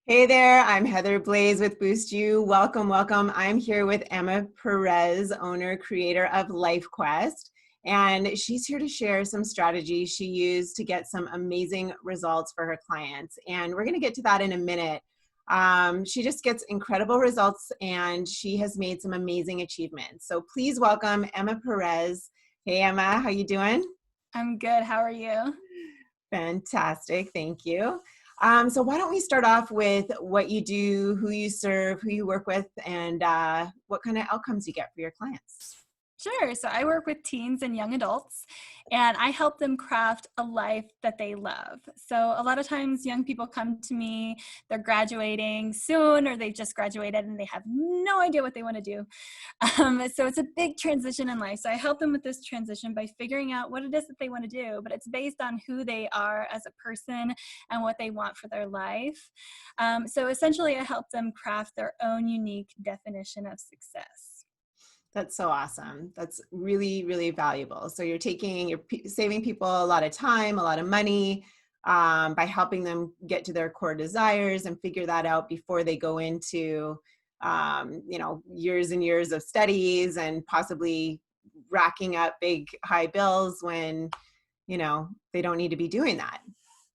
Hey there, I'm Heather Blaze with Boost You. Welcome, welcome. I'm here with Emma Perez, owner, creator of LifeQuest, and she's here to share some strategies she used to get some amazing results for her clients. And we're going to get to that in a minute. She just gets incredible results and she has made some amazing achievements. So please welcome Emma Perez. Hey Emma, how you doing? I'm good. How are you? Fantastic, thank you. So why don't we start off with what you do, who you serve, who you work with, and what kind of outcomes you get for your clients. Sure. So I work with teens and young adults, and I help them craft a life that they love. So a lot of times young people come to me, they're graduating soon, or they just graduated and they have no idea what they want to do. So it's a big transition in life. So I help them with this transition by figuring out what it is that they want to do, but it's based on who they are as a person and what they want for their life. So essentially I help them craft their own unique definition of success. That's so awesome. That's really, really valuable. So you're saving people a lot of time, a lot of money, by helping them get to their core desires and figure that out before they go into, years and years of studies and possibly racking up big, high bills when, they don't need to be doing that.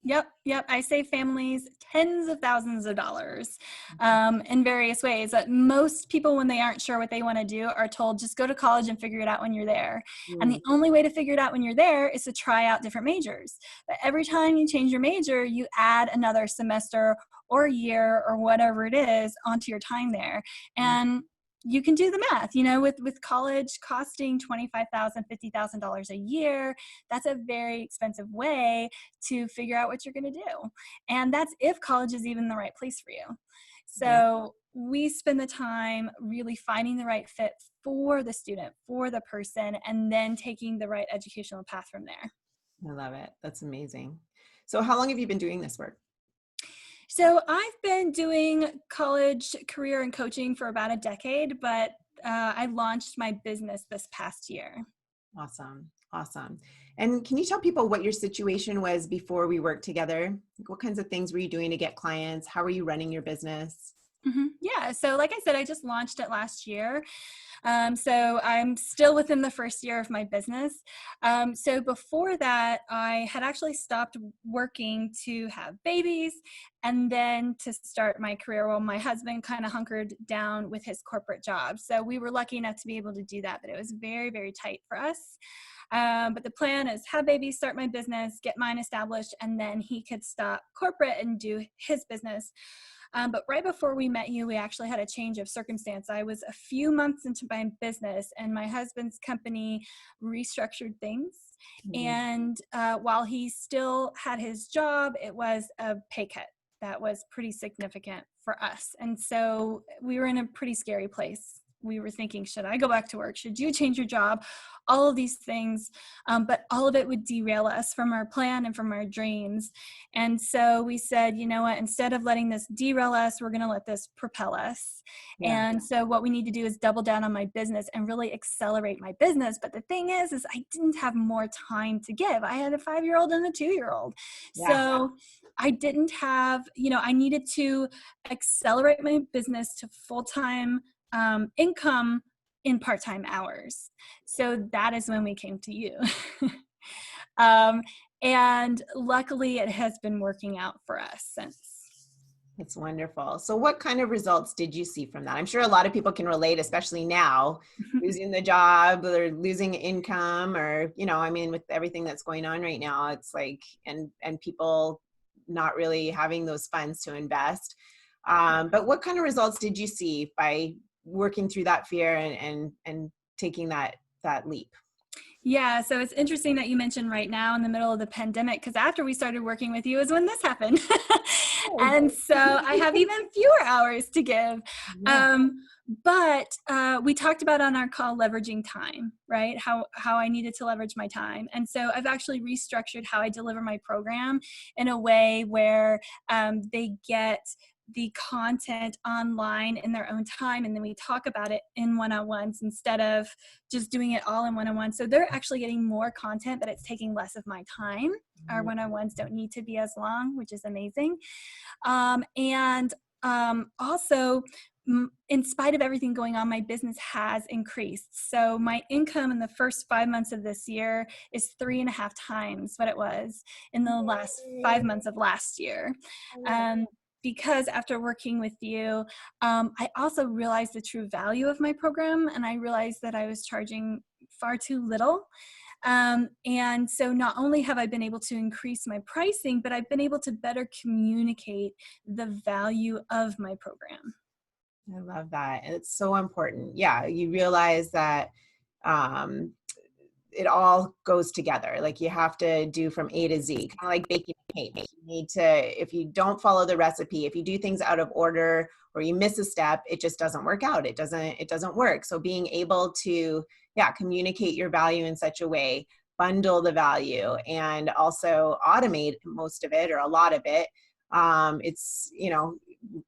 Yep. I save families tens of thousands of dollars in various ways. That most people, when they aren't sure what they want to do, are told just go to college and figure it out when you're there. And the Mm. only way to figure it out when you're there is to try out different majors. But every time you change your major, you add another semester or year or whatever it is onto your time there. And you can do the math, with college costing $25,000, $50,000 a year. That's a very expensive way to figure out what you're going to do. And that's if college is even the right place for you. Yeah. So we spend the time really finding the right fit for the student, for the person, and then taking the right educational path from there. I love it. That's amazing. So how long have you been doing this work? So I've been doing college career and coaching for about a decade, but I launched my business this past year. Awesome. Awesome. And can you tell people what your situation was before we worked together? Like, what kinds of things were you doing to get clients? How were you running your business? Yeah. So like I said, I just launched it last year. So I'm still within the first year of my business. So before that, I had actually stopped working to have babies and then to start my career while my husband kind of hunkered down with his corporate job. So we were lucky enough to be able to do that, but it was very, very tight for us. But the plan is have babies, start my business, get mine established, and then he could stop corporate and do his business. But right before we met you, we actually had a change of circumstance. I was a few months into my business and my husband's company restructured things. Mhm. And while he still had his job, it was a pay cut that was pretty significant for us. And so we were in a pretty scary place. We were thinking, should I go back to work? Should you change your job? All of these things. But all of it would derail us from our plan and from our dreams. And so we said, you know what, instead of letting this derail us, we're going to let this propel us. Yeah. And so what we need to do is double down on my business and really accelerate my business. But the thing is I didn't have more time to give. I had a 5-year-old and a 2-year-old. Yeah. So I didn't have, I needed to accelerate my business to full-time income in part-time hours. So that is when we came to you. um, and luckily it has been working out for us since. That's wonderful. So what kind of results did you see from that? I'm sure a lot of people can relate, especially now, losing the job or losing income or, with everything that's going on right now, it's like, and people not really having those funds to invest. But what kind of results did you see by working through that fear and taking that leap? Yeah, so it's interesting that you mentioned right now in the middle of the pandemic, because after we started working with you is when this happened. Oh, And so I have even fewer hours to give. yeah. But we talked about on our call leveraging time, right? How I needed to leverage my time. And so I've actually restructured how I deliver my program in a way where they get the content online in their own time, and then we talk about it in one-on-ones instead of just doing it all in one-on-one. So they're actually getting more content, but it's taking less of my time. Our one-on-ones don't need to be as long, which is amazing. And also, in spite of everything going on, my business has increased. So my income in the first 5 months of this year is 3.5 times what it was in the last 5 months of last year. Because after working with you, I also realized the true value of my program, and I realized that I was charging far too little. And so not only have I been able to increase my pricing, but I've been able to better communicate the value of my program. I love that. It's so important. Yeah, you realize that um, it all goes together. Like you have to do from A to Z, kind of like baking a cake. You need to, if you don't follow the recipe, if you do things out of order or you miss a step, it just doesn't work out. It doesn't work. So being able to, yeah, communicate your value in such a way, bundle the value, and also automate most of it or a lot of it. It's,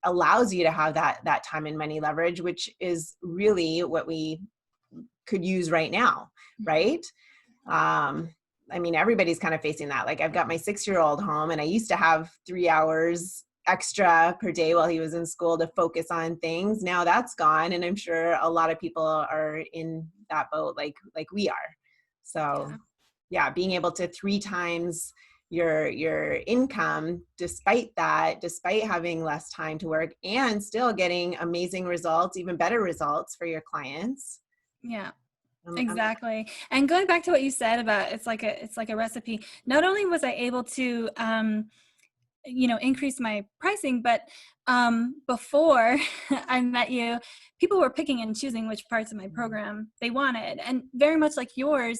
allows you to have that time and money leverage, which is really what we could use right now, right? I mean, everybody's kind of facing that. Like I've got my 6-year-old home, and I used to have 3 hours extra per day while he was in school to focus on things. Now that's gone, and I'm sure a lot of people are in that boat like we are. So yeah, being able to 3 times your income despite having less time to work and still getting amazing results, even better results for your clients. Yeah. Exactly. And going back to what you said about it's like a recipe. Not only was I able to increase my pricing, but before I met you, people were picking and choosing which parts of my program they wanted. And very much like yours,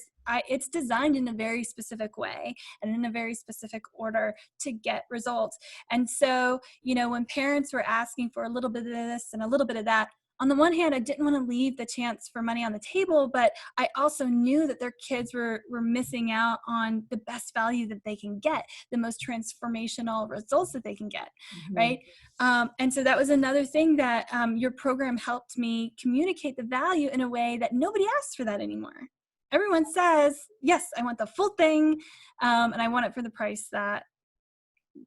it's designed in a very specific way and in a very specific order to get results. And so, when parents were asking for a little bit of this and a little bit of that, on the one hand, I didn't want to leave the chance for money on the table, but I also knew that their kids were missing out on the best value that they can get, the most transformational results that they can get, right? And so that was another thing that your program helped me communicate the value in a way that nobody asks for that anymore. Everyone says, yes, I want the full thing, and I want it for the price that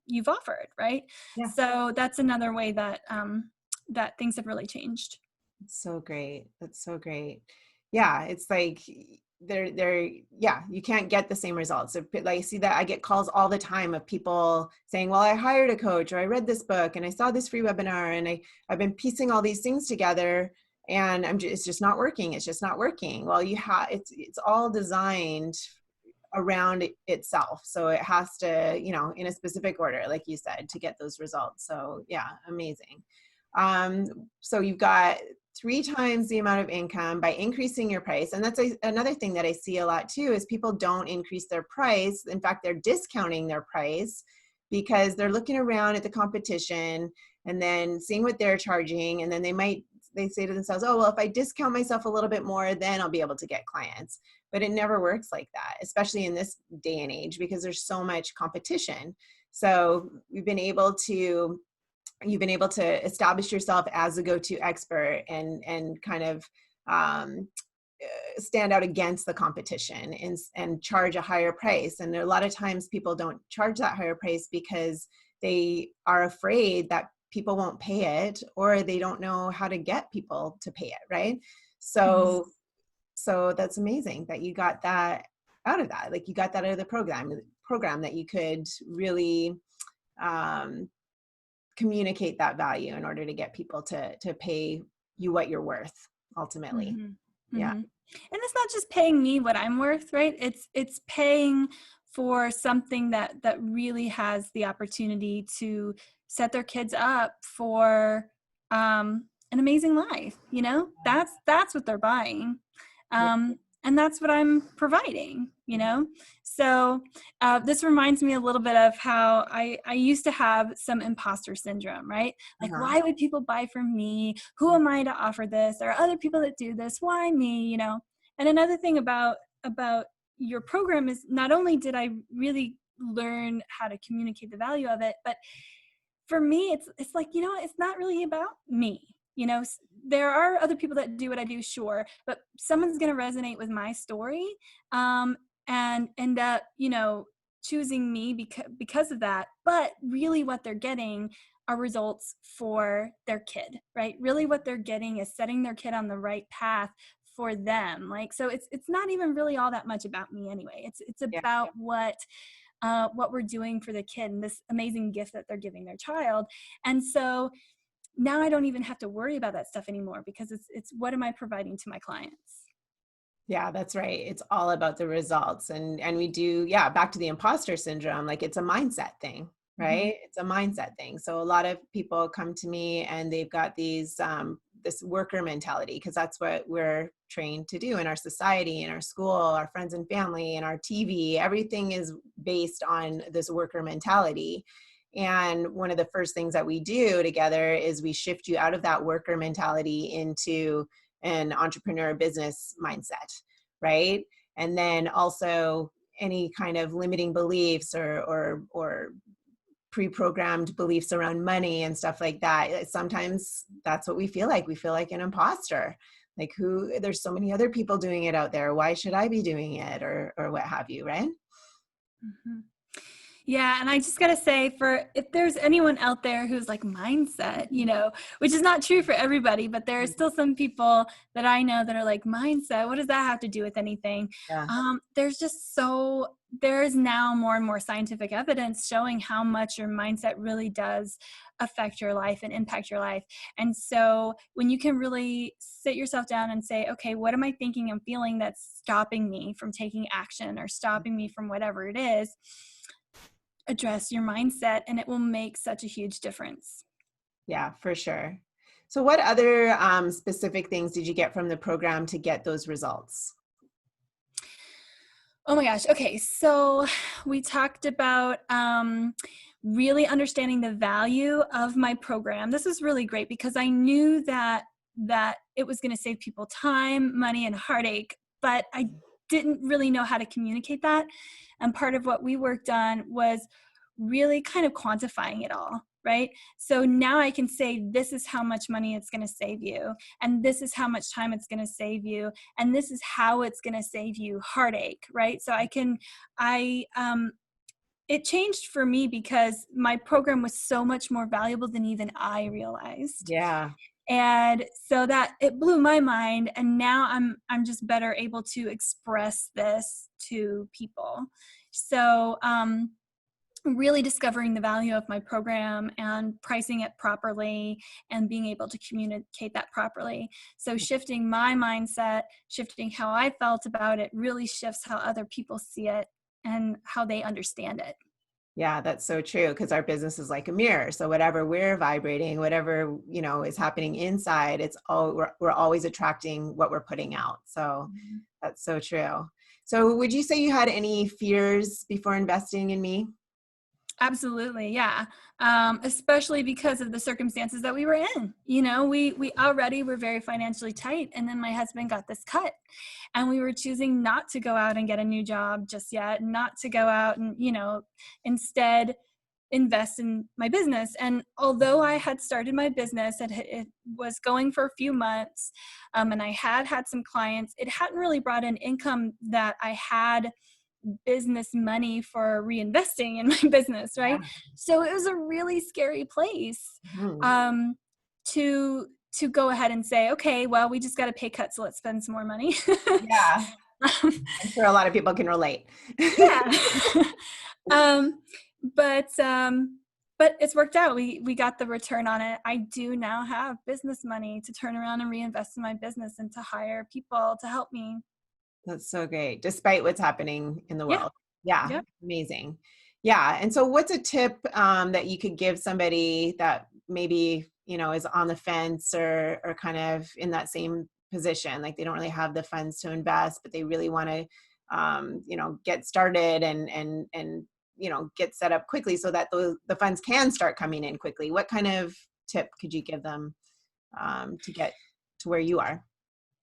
you've offered, right? Yeah. So that's another way that that things have really changed. That's so great. That's so great. Yeah, it's like yeah, you can't get the same results. Like I see that I get calls all the time of people saying, well, I hired a coach, or I read this book, and I saw this free webinar, and I've been piecing all these things together, and it's just not working. It's just not working. Well, it's all designed around itself. So it has to, in a specific order, like you said, to get those results. So yeah, amazing. So you've got 3 times the amount of income by increasing your price. And that's another thing that I see a lot too, is people don't increase their price. In fact, they're discounting their price because they're looking around at the competition and then seeing what they're charging. And then they say to themselves, oh, well, if I discount myself a little bit more, then I'll be able to get clients. But it never works like that, especially in this day and age, because there's so much competition. So you've been able to establish yourself as a go-to expert and kind of stand out against the competition and charge a higher price. And a lot of times people don't charge that higher price because they are afraid that people won't pay it, or they don't know how to get people to pay it, right? So that's amazing that you got that out of that. Like you got that out of the program that you could really communicate that value in order to get people to pay you what you're worth ultimately. Yeah. And it's not just paying me what I'm worth, right? It's paying for something that really has the opportunity to set their kids up for an amazing life. That's what they're buying. And that's what I'm providing, So this reminds me a little bit of how I used to have some imposter syndrome, right? Like, why would people buy from me? Who am I to offer this? There are other people that do this. Why me? And another thing about your program is not only did I really learn how to communicate the value of it, but for me, it's like, it's not really about me. There are other people that do what I do, sure, but someone's going to resonate with my story, um, and end up, choosing me because of that. But really, what they're getting are results for their kid, right? Really, what they're getting is setting their kid on the right path for them. Like, so it's not even really all that much about me anyway. It's Yeah. about what we're doing for the kid and this amazing gift that they're giving their child. And so now I don't even have to worry about that stuff anymore, because it's what am I providing to my clients? Yeah, that's right. It's all about the results. And we do, yeah, back to the imposter syndrome, like it's a mindset thing, Mm-hmm. right? It's a mindset thing. So a lot of people come to me and they've got these this worker mentality, because that's what we're trained to do in our society, in our school, our friends and family, and our TV. Everything is based on this worker mentality. And one of the first things that we do together is we shift you out of that worker mentality into an entrepreneur business mindset, right? And then also any kind of limiting beliefs or pre-programmed beliefs around money and stuff like that. Sometimes that's what we feel like. We feel like an imposter. Like, who, there's so many other people doing it out there. Why should I be doing it, or what have you, right? Mm-hmm. Yeah, and I just gotta say, for if there's anyone out there who's like mindset, which is not true for everybody, but there are still some people that I know that are like, mindset, what does that have to do with anything? Yeah. There is now more and more scientific evidence showing how much your mindset really does affect your life and impact your life. And so when you can really sit yourself down and say, okay, what am I thinking and feeling that's stopping me from taking action or stopping me from whatever it is, address your mindset, and it will make such a huge difference. Yeah, for sure. So what other specific things did you get from the program to get those results? Oh my gosh. Okay. So we talked about really understanding the value of my program. This is really great because I knew that it was going to save people time, money, and heartache, but I didn't really know how to communicate that. And part of what we worked on was really kind of quantifying it all, right? So now I can say, this is how much money it's going to save you, and this is how much time it's going to save you, and this is how it's going to save you heartache, right? So it changed for me because my program was so much more valuable than even I realized. Yeah. And so that it blew my mind, and now I'm just better able to express this to people. So really discovering the value of my program and pricing it properly and being able to communicate that properly. So shifting my mindset, shifting how I felt about it, really shifts how other people see it and how they understand it. Yeah, that's so true, because our business is like a mirror. So whatever we're vibrating, whatever, is happening inside, it's all, we're always attracting what we're putting out. So that's so true. So would you say you had any fears before investing in me? Absolutely, yeah. Especially because of the circumstances that we were in. We already were very financially tight, and then my husband got this cut, and we were choosing not to go out and get a new job just yet, not to go out and instead invest in my business. And although I had started my business, it was going for a few months, and I had some clients, it hadn't really brought in income that I had business money for reinvesting in my business, right? Yeah. So it was a really scary place Mhm. um, to go ahead and say, okay, well, we just got a pay cut, so let's spend some more money. Yeah. um, I'm sure a lot of people can relate. yeah, um, but it's worked out. We got the return on it. I do now have business money to turn around and reinvest in my business and to hire people to help me. That's so great, despite what's happening in the Yeah. world. Yeah, Yep. amazing. Yeah, and so what's a tip that you could give somebody that maybe, is on the fence or kind of in that same position, like they don't really have the funds to invest, but they really want to, get started and get set up quickly so that the funds can start coming in quickly. What kind of tip could you give them to get to where you are?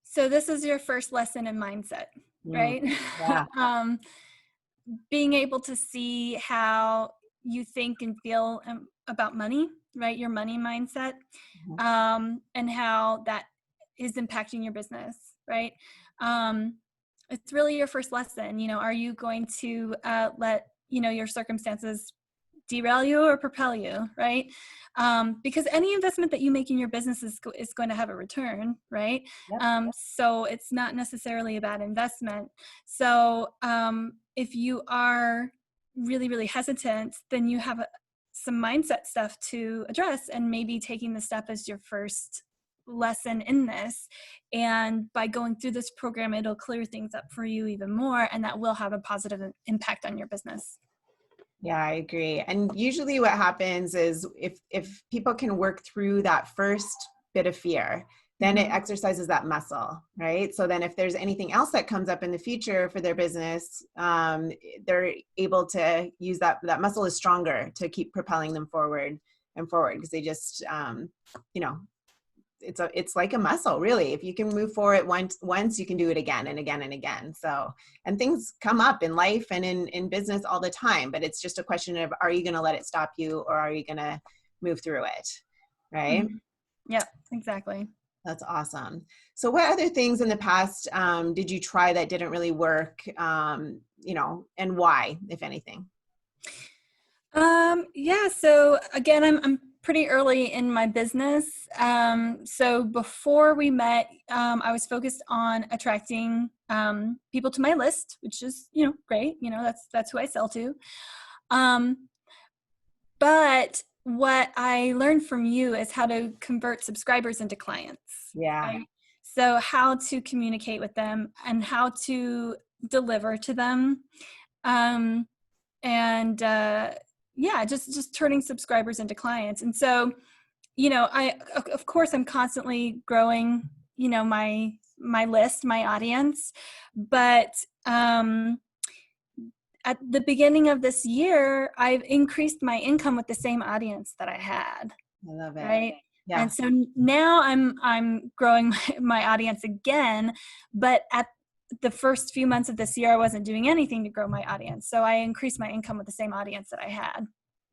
So this is your first lesson in mindset, Mm, right? yeah. Being able to see how you think and feel about money, right? Your money mindset, Mhm. and how that is impacting your business, right? Um, it's really your first lesson. Are you going to let your circumstances derail you or propel you, right? Because any investment that you make in your business is going to have a return, right? Yep. So it's not necessarily a bad investment. So if you are really, really hesitant, then you have some mindset stuff to address, and maybe taking the step as your first lesson in this. And by going through this program, it'll clear things up for you even more, and that will have a positive impact on your business. Yeah, I agree. And usually what happens is if people can work through that first bit of fear, then it Mm-hmm. exercises that muscle, right? So then if there's anything else that comes up in the future for their business, they're able to use that muscle is stronger to keep propelling them forward and forward, because they just, you know, it's like a muscle, really. If you can move forward once, you can do it again and again and again. So, and things come up in life and in business all the time, but it's just a question of, are you going to let it stop you, or are you going to move through it? Right. Mm-hmm. Yeah, exactly. That's awesome. So what other things in the past did you try that didn't really work, and why, if anything? Yeah, so again, I'm pretty early in my business. So before we met, I was focused on attracting people to my list, which is, great. That's who I sell to. Um, but what I learned from you is how to convert subscribers into clients, Yeah. right? So how to communicate with them and how to deliver to them. Um, and yeah, just turning subscribers into clients. And so, I of course I'm constantly growing, my list, my audience, but at the beginning of this year, I've increased my income with the same audience that I had, I love it. right? Yeah. And so now I'm growing my audience again, but at the first few months of this year, I wasn't doing anything to grow my audience. So I increased my income with the same audience that I had.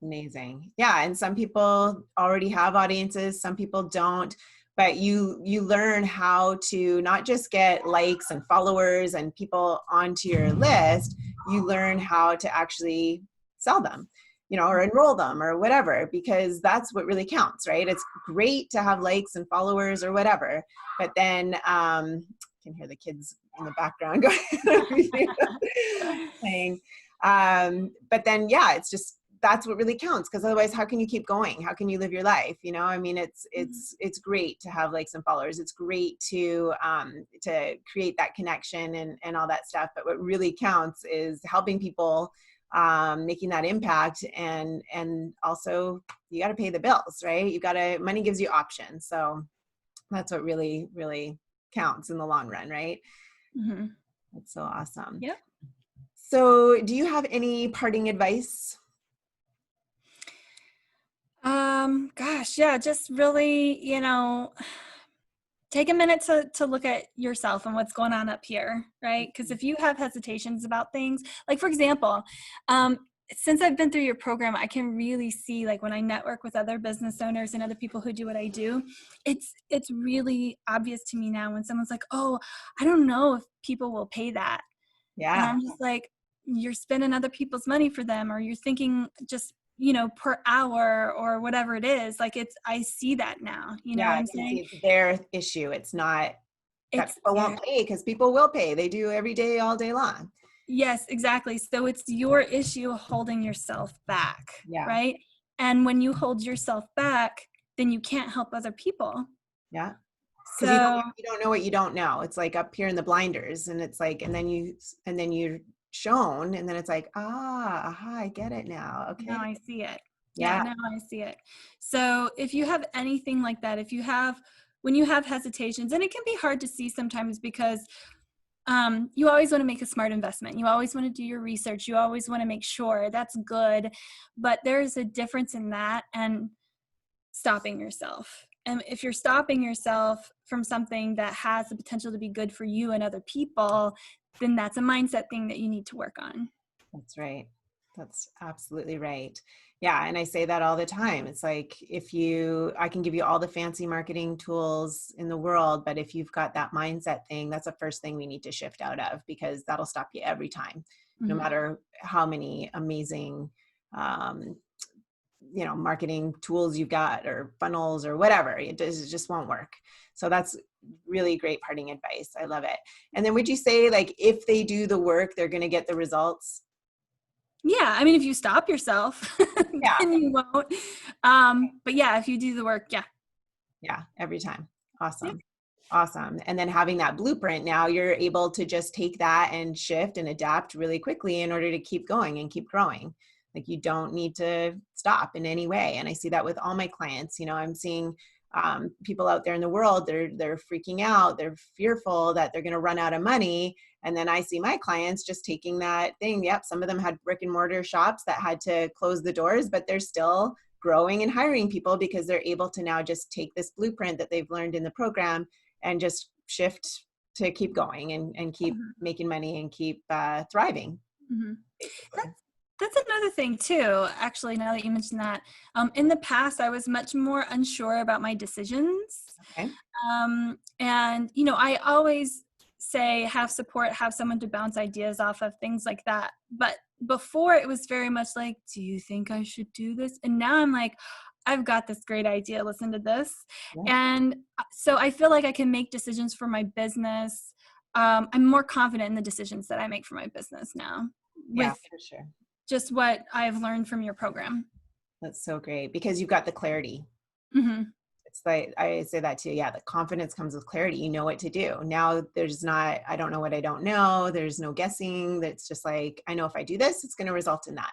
Amazing. Yeah. And some people already have audiences, some people don't, but you learn how to not just get likes and followers and people onto your list, you learn how to actually sell them, or enroll them or whatever, because that's what really counts, right? It's great to have likes and followers or whatever, but then I can hear the kids in the background going playing. But then, yeah, it's just, that's what really counts, because otherwise how can you keep going? How can you live your life? I mean, it's great to have likes and followers. It's great to create that connection and all that stuff, but what really counts is helping people, making that impact, and also you got to pay the bills, right? Money gives you options, so that's what really really counts in the long run, right? Mm-hmm. That's so awesome. Yep. So do you have any parting advice? Gosh, yeah, just really, take a minute to look at yourself and what's going on up here, right? Because if you have hesitations about things, like for example, since I've been through your program, I can really see, like, when I network with other business owners and other people who do what I do, it's really obvious to me now when someone's like, "Oh, I don't know if people will pay that." And Yeah. I'm just like, you're spending other people's money for them, or you're thinking just, per hour or whatever it is. Like, I see that now, you know Yeah, what I I'm can see saying? it's their issue. It's not that It's, people yeah, won't pay, because people will pay. They do every day, all day long. yes, exactly. So it's your issue holding yourself back, Yeah. right? And when you hold yourself back, then you can't help other people. Yeah. Because So you don't know what you don't know. It's like up here in the blinders, and it's like, and then you're shown, and then it's like, aha, I get it now. Okay. now I see it. Yeah, Yeah. now I see it. So if you have anything like that, when you have hesitations, and it can be hard to see sometimes because you always want to make a smart investment. You always want to do your research. You always want to make sure that's good. But there's a difference in that and stopping yourself. And if you're stopping yourself from something that has the potential to be good for you and other people, then that's a mindset thing that you need to work on. That's right. That's absolutely right. Yeah. And I say that all the time. It's like, I can give you all the fancy marketing tools in the world, but if you've got that mindset thing, that's the first thing we need to shift out of, because that'll stop you every time, no Mhm. matter how many amazing, um, marketing tools you've got or funnels or whatever. It just won't work. So that's really great parting advice. I love it. And then would you say, like, if they do the work, they're going to get the results? Yeah, I mean, if you stop yourself, Yeah. then you won't. But yeah, if you do the work, yeah. Yeah. Every time. Yeah. Awesome. Awesome. And then having that blueprint, now you're able to just take that and shift and adapt really quickly in order to keep going and keep growing. Like, you don't need to stop in any way. And I see that with all my clients. I'm seeing people out there in the world, they're freaking out. They're fearful that they're going to run out of money. And then I see my clients just taking that thing. Yep. Some of them had brick and mortar shops that had to close the doors, but they're still growing and hiring people because they're able to now just take this blueprint that they've learned in the program and just shift to keep going and keep Mhm. making money and keep thriving, Mhm. basically. That's another thing too, actually, now that you mentioned that. In the past, I was much more unsure about my decisions. Okay. And, I always say have support, have someone to bounce ideas off of, things like that. But before, it was very much like, do you think I should do this? And now I'm like, I've got this great idea. Listen to this. Yeah. And so I feel like I can make decisions for my business. I'm more confident in the decisions that I make for my business now Yeah, with for sure. just what I've learned from your program. That's so great because you've got the clarity. Mhm. It's like, I say that too. Yeah. The confidence comes with clarity. You know what to do. Now there's not, I don't know what I don't know. There's no guessing. That's just like, I know if I do this, it's going to result in that.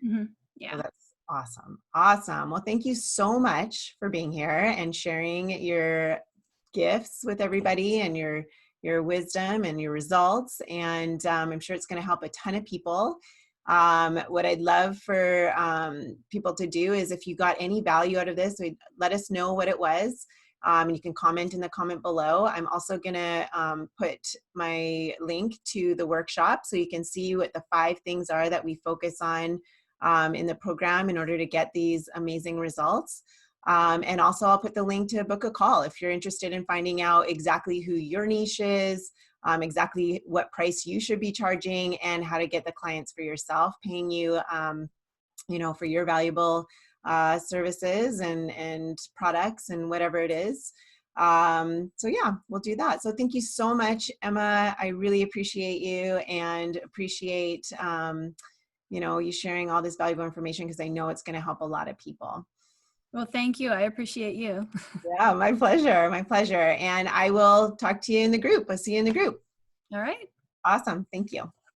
Mhm. So Yeah. that's awesome. Awesome. Well, thank you so much for being here and sharing your gifts with everybody and your wisdom and your results. And I'm sure it's going to help a ton of people. What I'd love for people to do is, if you got any value out of this, let us know what it was. And you can comment in the comment below. I'm also going to put my link to the workshop so you can see what the 5 things are that we focus on in the program in order to get these amazing results. And also I'll put the link to book a call if you're interested in finding out exactly who your niche is, exactly what price you should be charging, and how to get the clients for yourself, paying you, for your valuable services and products and whatever it is. So yeah, we'll do that. So thank you so much, Emma. I really appreciate you and appreciate, you sharing all this valuable information, because I know it's going to help a lot of people. Well, thank you. I appreciate you. Yeah, my pleasure. My pleasure. And I will talk to you in the group. I'll see you in the group. All right. Awesome. Thank you.